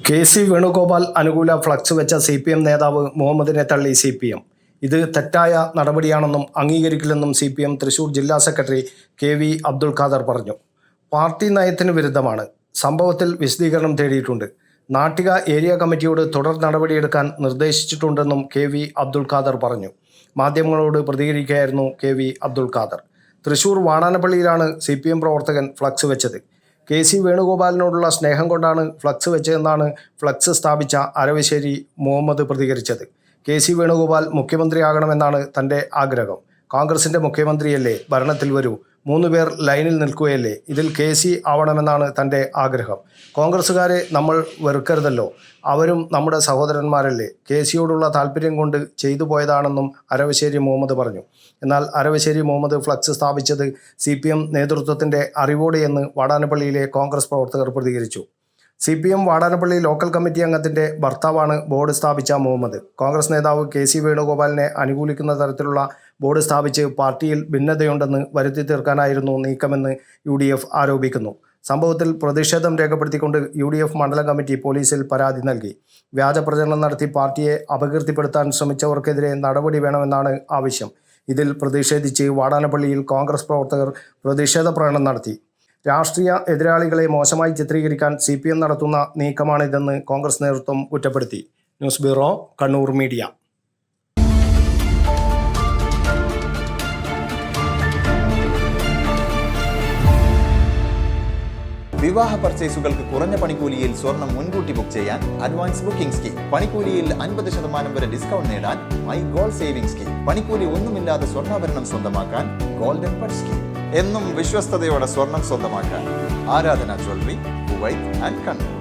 K C. Venugopal അനുകൂല flux വെച്ച CPM നേതാവ് മുഹമ്മദിനെ തള്ളി CPM. ഇത് തെറ്റായ നടപടിയാണെന്നും അംഗീകരിക്കില്ലെന്നും CPM തൃശൂർ ജില്ലാ സെക്രട്ടറി KV അബ്ദുൽ ഖാദർ പറഞ്ഞു. പാർട്ടി നയത്തിന് വിരുദ്ധമാണ്. സംഭവത്തിൽ വിശദീകരണം തേടിയിട്ടുണ്ട്. നാട്ടിക ഏരിയ കമ്മിറ്റിയോട് തുടർ നടപടിയെടുക്കാൻ നിർദ്ദേശിച്ചിട്ടുണ്ടെന്നും KV അബ്ദുൽ ഖാദർ പറഞ്ഞു. മാധ്യമങ്ങളോട് പ്രതികരിക്കുകയായിരുന്നു KV അബ്ദുൽ ഖാദർ. തൃശൂർ വാടാനപ്പള്ളിയിലാണ് CPM പ്രവർത്തകൻ ഫ്ലക്സ് വെച്ചത്. കെ.സി. വേണുഗോപാലിനോടുള്ള സ്നേഹം കൊണ്ടാണ് ഫ്ലക്സ് വെച്ചതെന്നാണ് ഫ്ലക്സ് സ്ഥാപിച്ച അരവശ്ശേരി മുഹമ്മദ് പ്രതികരിച്ചത്. കെ.സി. വേണുഗോപാൽ മുഖ്യമന്ത്രിയാകണമെന്നാണ് തൻ്റെ ആഗ്രഹം. കോൺഗ്രസിൻ്റെ മുഖ്യമന്ത്രിയല്ലേ, ഭരണത്തിൽ വരൂ, 3 പേർ ലൈനിൽ നിൽക്കുകയല്ലേ, ഇതിൽ കെ.സി. ആവണമെന്നാണ് തൻ്റെ ആഗ്രഹം. കോൺഗ്രസ്സുകാരെ നമ്മൾ വെറുക്കരുതല്ലോ, അവരും നമ്മുടെ സഹോദരന്മാരല്ലേ, കെ.സിയോടുള്ള താല്പര്യം കൊണ്ട് ചെയ്തു പോയതാണെന്നും അരവശ്ശേരി മുഹമ്മദ് പറഞ്ഞു. എന്നാൽ അരവശ്ശേരി മുഹമ്മദ് ഫ്ലക്സ് സ്ഥാപിച്ചത് CPM നേതൃത്വത്തിൻ്റെ അറിവോടെയെന്ന് വാടാനപ്പള്ളിയിലെ കോൺഗ്രസ് പ്രവർത്തകർ പ്രതികരിച്ചു. CPM വാടാനപ്പള്ളി ലോക്കൽ കമ്മിറ്റി അംഗത്തിൻ്റെ ഭർത്താവാണ് ബോർഡ് സ്ഥാപിച്ച മുഹമ്മദ്. കോൺഗ്രസ് നേതാവ് കെ.സി. വേണുഗോപാലിനെ അനുകൂലിക്കുന്ന തരത്തിലുള്ള ബോർഡ് സ്ഥാപിച്ച് പാർട്ടിയിൽ ഭിന്നതയുണ്ടെന്ന് വരുത്തി തീർക്കാനായിരുന്നു നീക്കമെന്ന് UDF ആരോപിക്കുന്നു. സംഭവത്തിൽ പ്രതിഷേധം രേഖപ്പെടുത്തിക്കൊണ്ട് UDF മണ്ഡലം കമ്മിറ്റി പോലീസിൽ പരാതി നൽകി. വ്യാജ പ്രചരണം നടത്തി പാർട്ടിയെ അപകീർത്തിപ്പെടുത്താൻ ശ്രമിച്ചവർക്കെതിരെ നടപടി വേണമെന്നാണ് ആവശ്യം. ഇതിൽ പ്രതിഷേധിച്ച് വാടാനപ്പള്ളിയിൽ കോൺഗ്രസ് പ്രവർത്തകർ പ്രതിഷേധ പ്രകടനം നടത്തി. രാഷ്ട്രീയ എതിരാളികളെ മോശമായി ചിത്രീകരിക്കാൻ CPM നടത്തുന്ന നീക്കമാണിതെന്ന് കോൺഗ്രസ് നേതൃത്വം കുറ്റപ്പെടുത്തി. News bureau, Kannur media. വിവാഹ പർച്ചേസുകൾക്ക് കുറഞ്ഞ പണിക്കൂലിയിൽ സ്വർണം മുൻകൂട്ടി ബുക്ക് ചെയ്യാൻ അഡ്വാൻസ് ബുക്കിംഗ് സ്കീം. പണിക്കൂലിയിൽ 50% വരെ ഡിസ്കൗണ്ട് നേടാൻ മൈ ഗോൾഡ് സേവിംഗ് സ്കീം. പണിക്കൂലി ഒന്നുമില്ലാതെ സ്വർണ്ണാഭരണം സ്വന്തമാക്കാൻ ഗോൾഡൻ പട്ട് സ്കീം. എന്നും വിശ്വസ്തയോടെ സ്വർണം സ്വന്തമാക്കാൻ ആരാധന ജ്വല്ലറി, കുവൈത്ത് ആൻഡ് കണ്ണൂർ.